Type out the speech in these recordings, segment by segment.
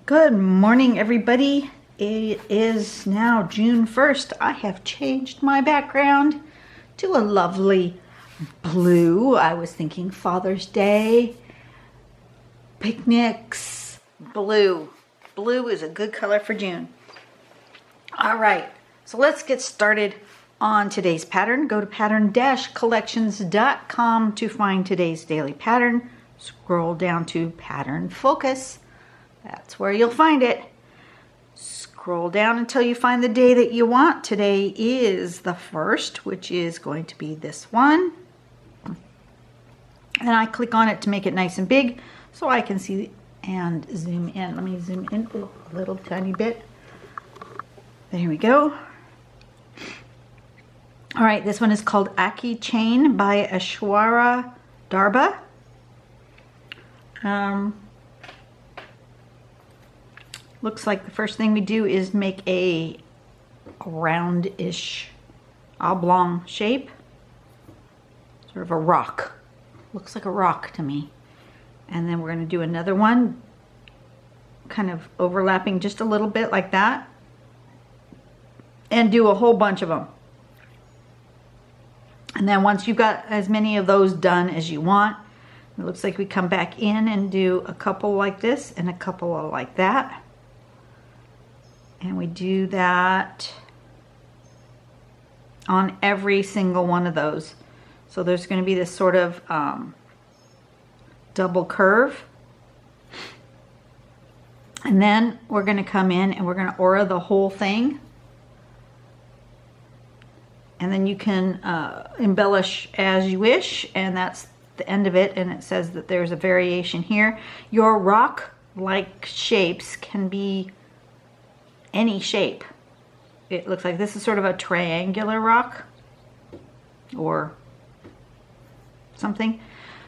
Good morning, everybody. It is now June 1st. I have changed my background to a lovely blue. I was thinking Father's Day, picnics, blue. Blue is a good color for June. All right, so let's get started on today's pattern. Go to pattern-collections.com to find today's daily pattern. Scroll down to Pattern Focus. That's where you'll find it. Scroll down until you find the day that you want. Today is the 1st, which is going to be this one. And I click on it to make it nice and big so I can see and zoom in. Let me zoom in a little tiny bit. There we go. All right, this one is called Aki-Chain by Ashwara Darba. Looks like the first thing we do is make a roundish oblong shape, sort of a rock. Looks like a rock to me. And then we're going to do another one, kind of overlapping just a little bit like that, and do a whole bunch of them. And then once you've got as many of those done as you want, it looks like we come back in and do a couple like this and a couple like that. And we do that on every single one of those. So there's going to be this sort of double curve. And then we're going to come in and we're going to aura the whole thing. And then you can embellish as you wish, and that's the end of it. And it says that there's a variation here. Your rock-like shapes can be any shape. It looks like this is sort of a triangular rock or something.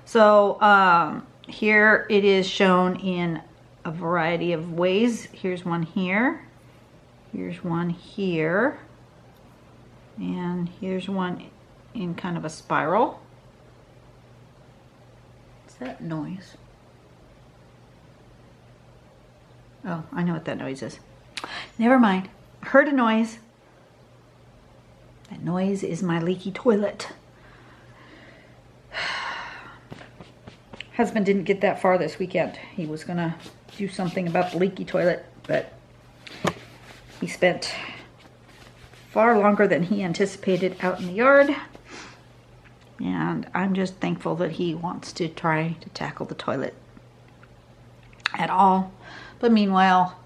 So here it is shown in a variety of ways. Here's one here. Here's one here. And here's one in kind of a spiral. What's that noise? Oh, I know what that noise is. Never mind. Heard a noise. That noise is my leaky toilet. Husband didn't get that far this weekend. He was gonna do something about the leaky toilet, but he spent far longer than he anticipated out in the yard. And I'm just thankful that he wants to try to tackle the toilet at all. But meanwhile,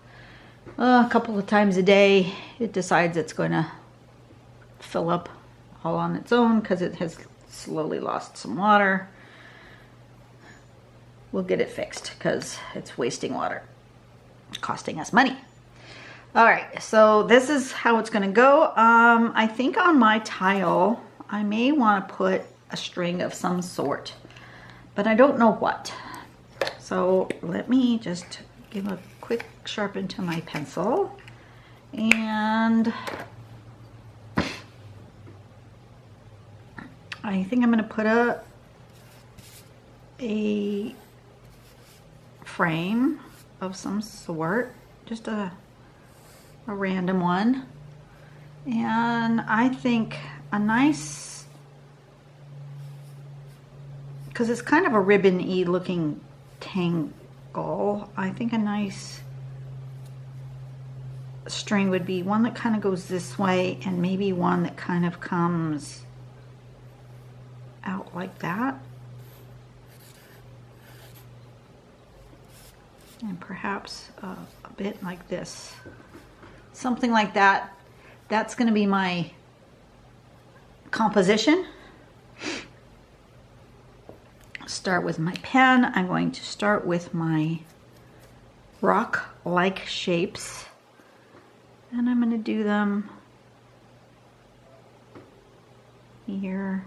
a couple of times a day, it decides it's going to fill up all on its own because it has slowly lost some water. We'll get it fixed because it's wasting water, costing us money. All right, so this is how it's going to go. I think on my tile, I may want to put a string of some sort, but I don't know what. So let me just give a quick sharpen to my pencil, and I think I'm going to put a frame of some sort, just a random one, and I think a nice, because it's kind of a ribbon-y looking tangle, I think a nice string would be one that kind of goes this way, and maybe one that kind of comes out like that, and perhaps a bit like this, something like that. That's going to be my composition. Start with my pen. I'm going to start with my rock-like shapes, and I'm going to do them here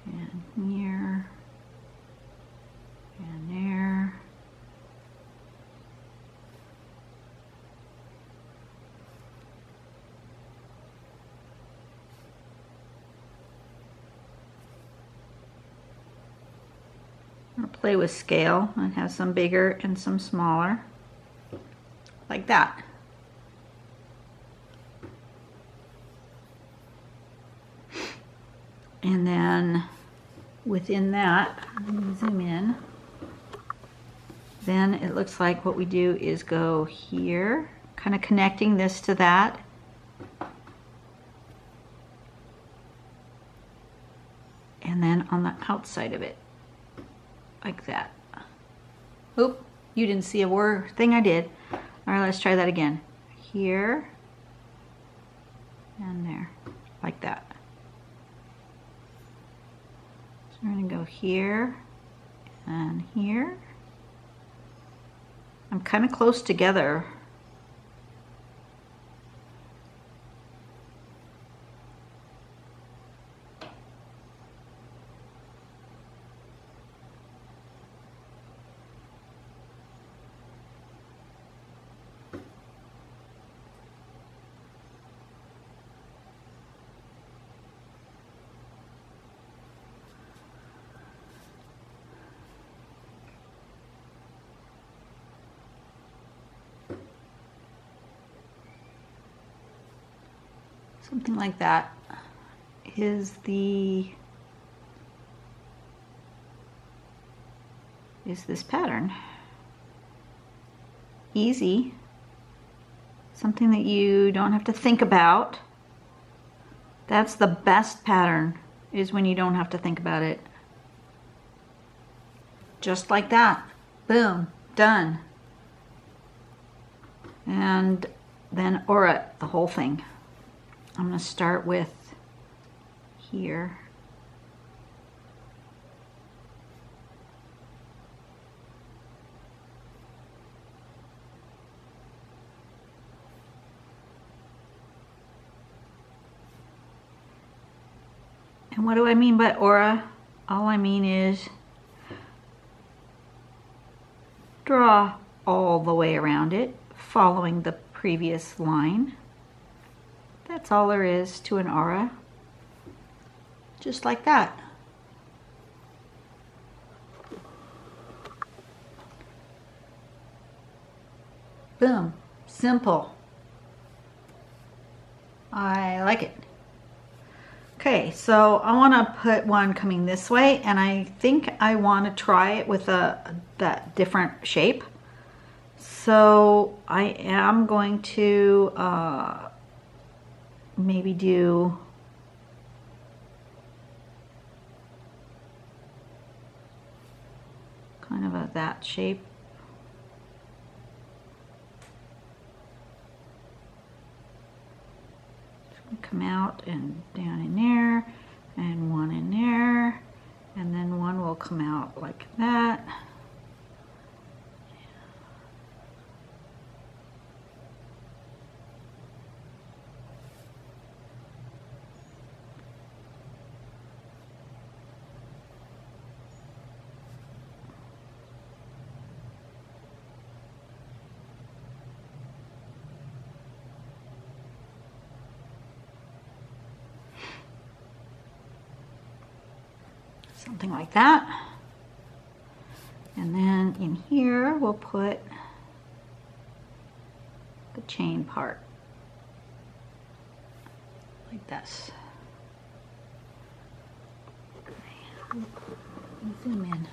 and here and there. I'm going to play with scale and have some bigger and some smaller. like that. And then within that, let me zoom in, then it looks like what we do is go here, kind of connecting this to that. And then on the outside of it, like that. Oop, you didn't see a word thing I did. All right, let's try that again. Here and there, like that. So we're gonna go here and here. I'm kind of close together. Something like that is this pattern. Easy. Something that you don't have to think about. That's the best pattern, is when you don't have to think about it. Just like that. Boom. Done. And then aura the whole thing. I'm going to start with here. And what do I mean by aura? All I mean is draw all the way around it, following the previous line. That's all there is to an aura. Just like that. Boom. Simple. I like it. Okay, so I want to put one coming this way, and I think I want to try it with that different shape. So I am going to maybe do kind of that shape. Come out and down in there, and one in there, and then one will come out like that. Something like that. And then in here we'll put the chain part like this. Zoom in.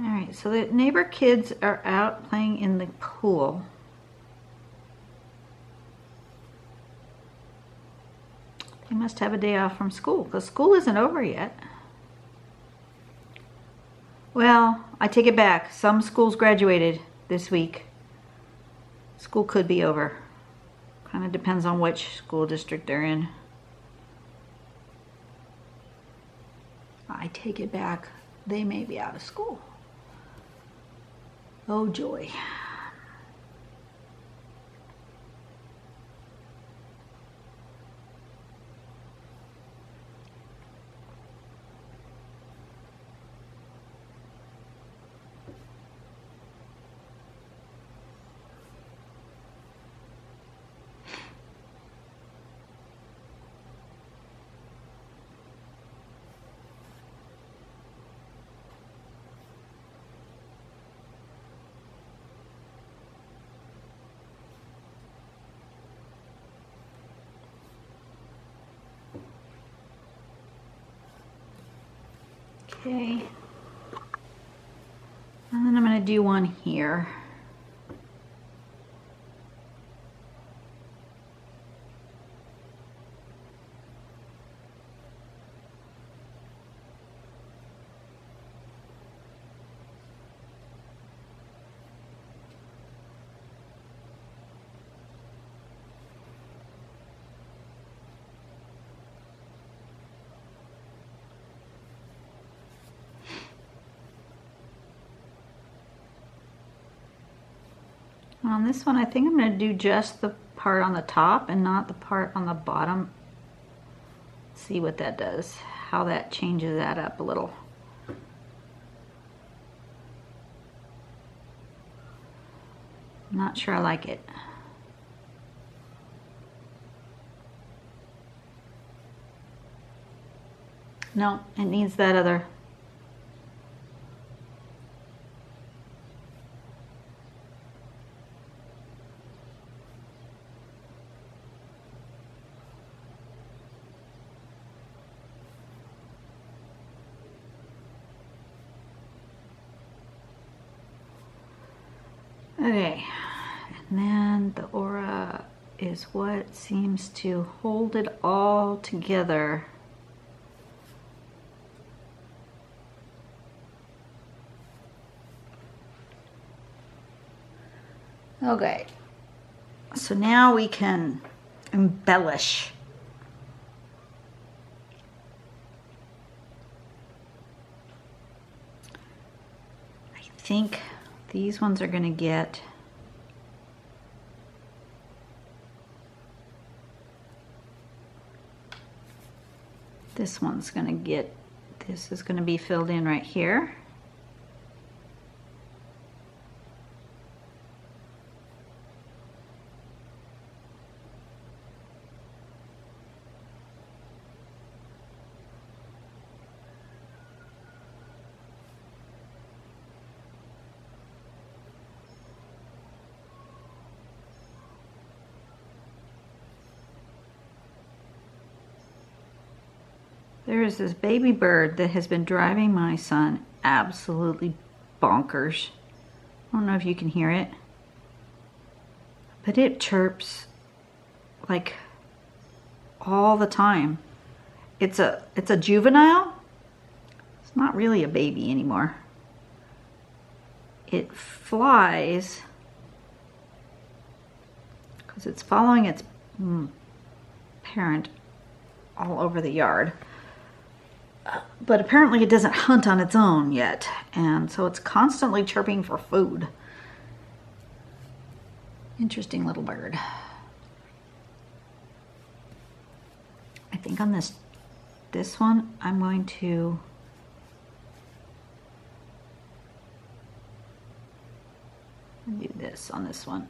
Alright, so the neighbor kids are out playing in the pool. They must have a day off from school, because school isn't over yet. Well, I take it back. Some schools graduated this week. School could be over. Kind of depends on which school district they're in. I take it back. They may be out of school. Oh joy. Okay. And then I'm going to do one here. On this one, I think I'm going to do just the part on the top and not the part on the bottom. See what that does, how that changes that up a little. I'm not sure I like it. No, it needs that other. Okay, and then the aura is what seems to hold it all together. Okay, so now we can embellish. I think these ones are going to get this one's going to get, this is going to be filled in right here. There is this baby bird that has been driving my son absolutely bonkers. I don't know if you can hear it, but it chirps like all the time. It's a juvenile. It's not really a baby anymore. It flies because it's following its parent all over the yard. But apparently it doesn't hunt on its own yet, and so it's constantly chirping for food. Interesting little bird. I think on this one, I'm going to do this on this one.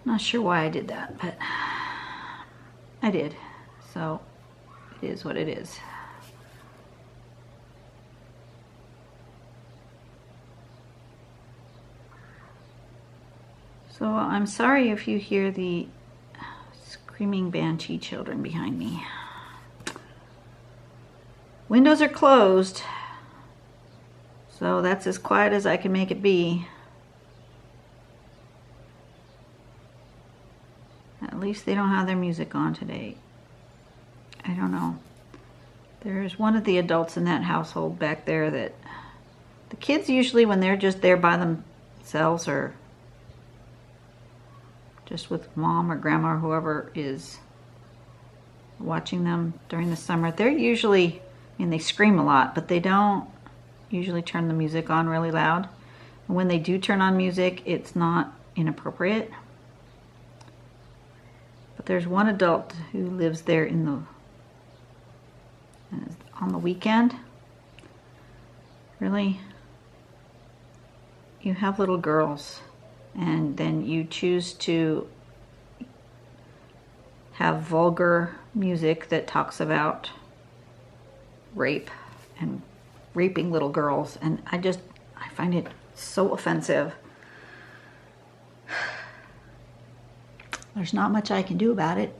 Not sure why I did that, but I did. So it is what it is. So I'm sorry if you hear the screaming banshee children behind me. Windows are closed, so that's as quiet as I can make it be. At least they don't have their music on today. I don't know. There's one of the adults in that household back there that the kids usually, when they're just there by themselves or just with mom or grandma or whoever is watching them during the summer, they're usually, I mean, they scream a lot, but they don't usually turn the music on really loud. And when they do turn on music, it's not inappropriate. But there's one adult who lives there on the weekend. Really, you have little girls and then you choose to have vulgar music that talks about rape and raping little girls, and I find it so offensive. There's not much I can do about it.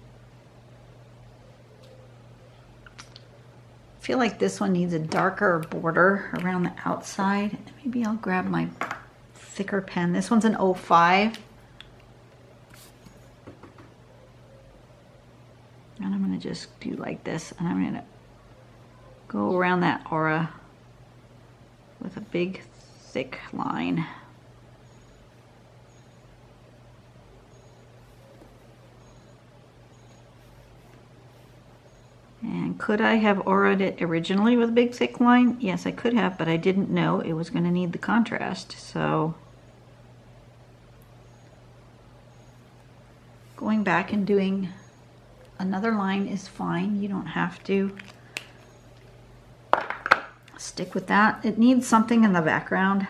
I feel like this one needs a darker border around the outside. Maybe I'll grab my thicker pen. This one's an 05. And I'm gonna just do like this, and I'm gonna go around that aura with a big, thick line. And could I have auraed it originally with a big, thick line? Yes, I could have, but I didn't know it was going to need the contrast. So going back and doing another line is fine. You don't have to stick with that. It needs something in the background.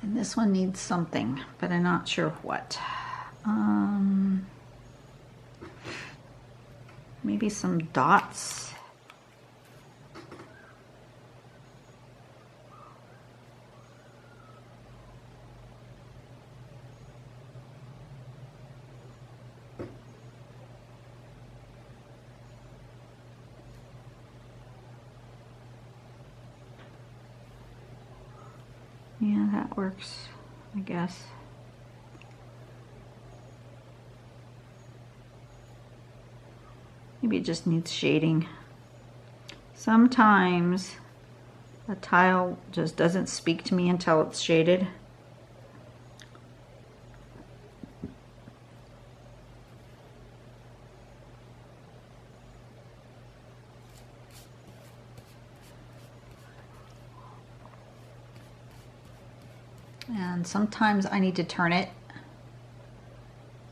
And this one needs something, but I'm not sure what. Maybe some dots. Yeah, that works, I guess. Maybe it just needs shading. Sometimes a tile just doesn't speak to me until it's shaded. And sometimes I need to turn it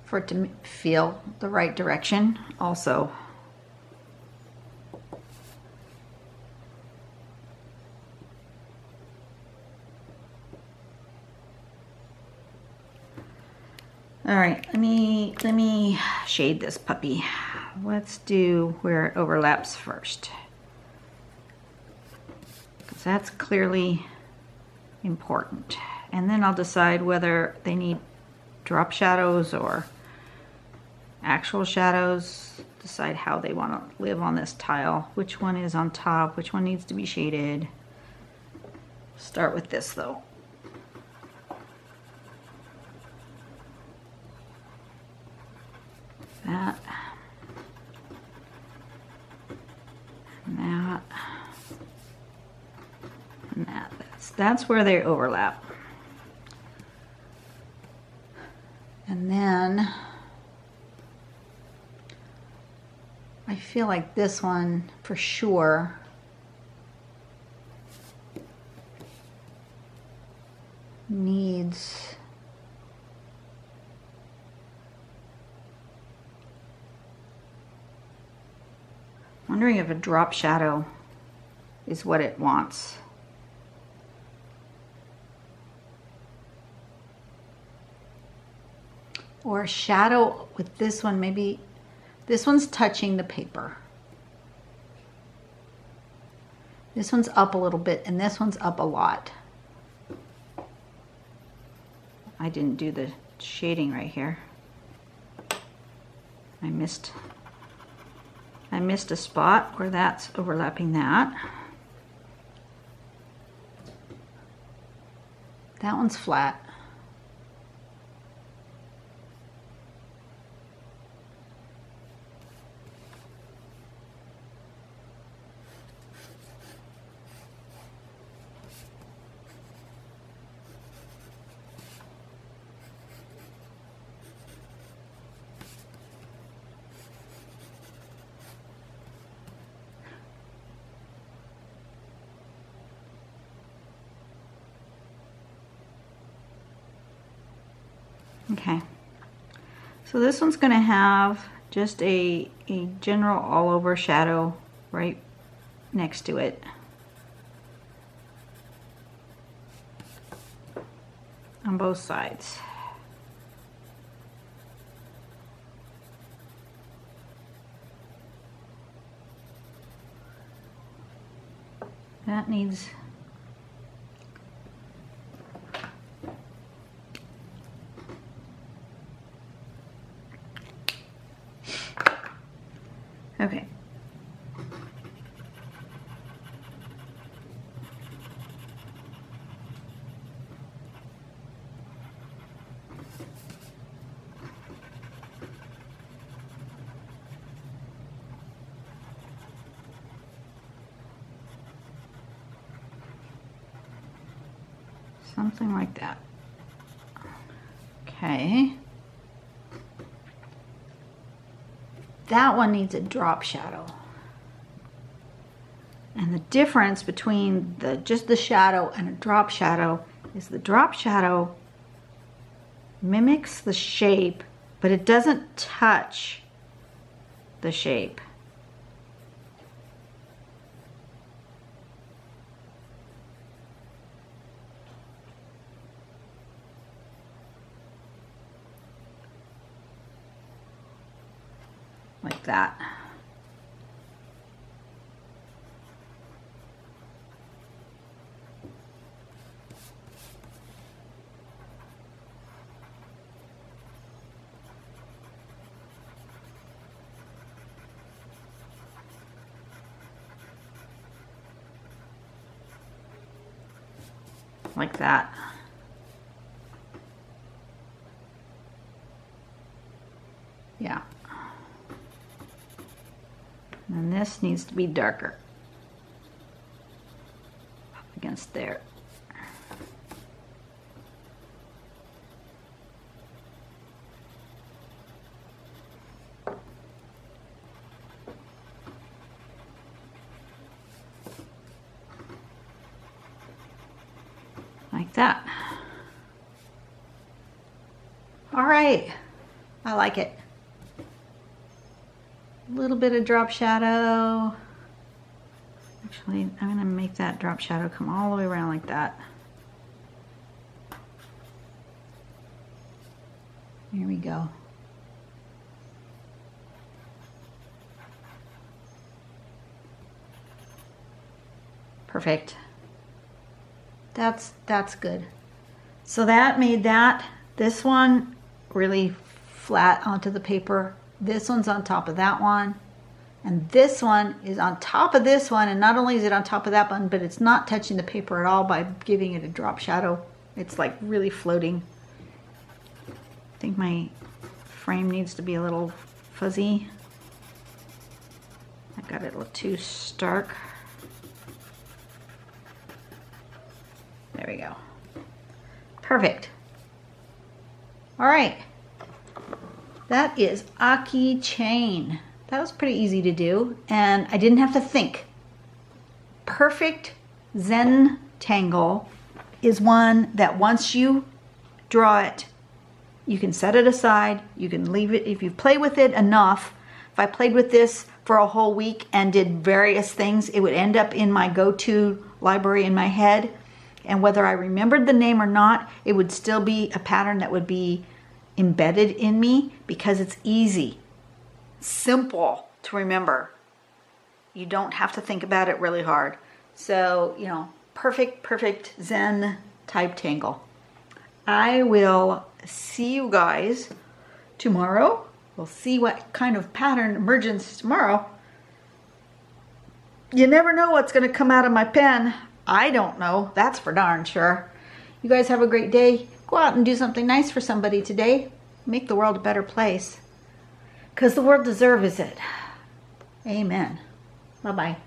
for it to feel the right direction also. All right, let me shade this puppy. Let's do where it overlaps first, because that's clearly important. And then I'll decide whether they need drop shadows or actual shadows. Decide how they want to live on this tile. Which one is on top? Which one needs to be shaded? Start with this though. That. And that. And that. That's where they overlap. And then I feel like this one for sure needs wondering if a drop shadow is what it wants. Or a shadow with this one, maybe this one's touching the paper. This one's up a little bit and this one's up a lot. I didn't do the shading right here. I missed a spot where that's overlapping that. That one's flat. Okay, so this one's going to have just a general all over shadow right next to it. on both sides. That needs okay. Something like that. Okay. That one needs a drop shadow. And the difference between just the shadow and a drop shadow is the drop shadow mimics the shape, but it doesn't touch the shape. Like that. Like that. Yeah. And this needs to be darker up against there. Like that. All right, I like it. A little bit of drop shadow. Actually, I'm gonna make that drop shadow come all the way around like that. Here we go. Perfect. That's good. So that made this one really flat onto the paper. This one's on top of that one. And this one is on top of this one. And not only is it on top of that one, but it's not touching the paper at all by giving it a drop shadow. It's like really floating. I think my frame needs to be a little fuzzy. I got it a little too stark. There we go. Perfect. All right. That is Aki-Chain. That was pretty easy to do, and I didn't have to think. Perfect Zen Tangle is one that once you draw it, you can set it aside, you can leave it, if you play with it enough. If I played with this for a whole week and did various things, it would end up in my go-to library in my head. And whether I remembered the name or not, it would still be a pattern that would be embedded in me because it's easy, simple to remember. You don't have to think about it really hard. So, you know, perfect Zen type tangle. I will see you guys tomorrow. We'll see what kind of pattern emerges tomorrow. You never know what's going to come out of my pen. I don't know. That's for darn sure. You guys have a great day. Go out and do something nice for somebody today. Make the world a better place. Because the world deserves it. Amen. Bye-bye.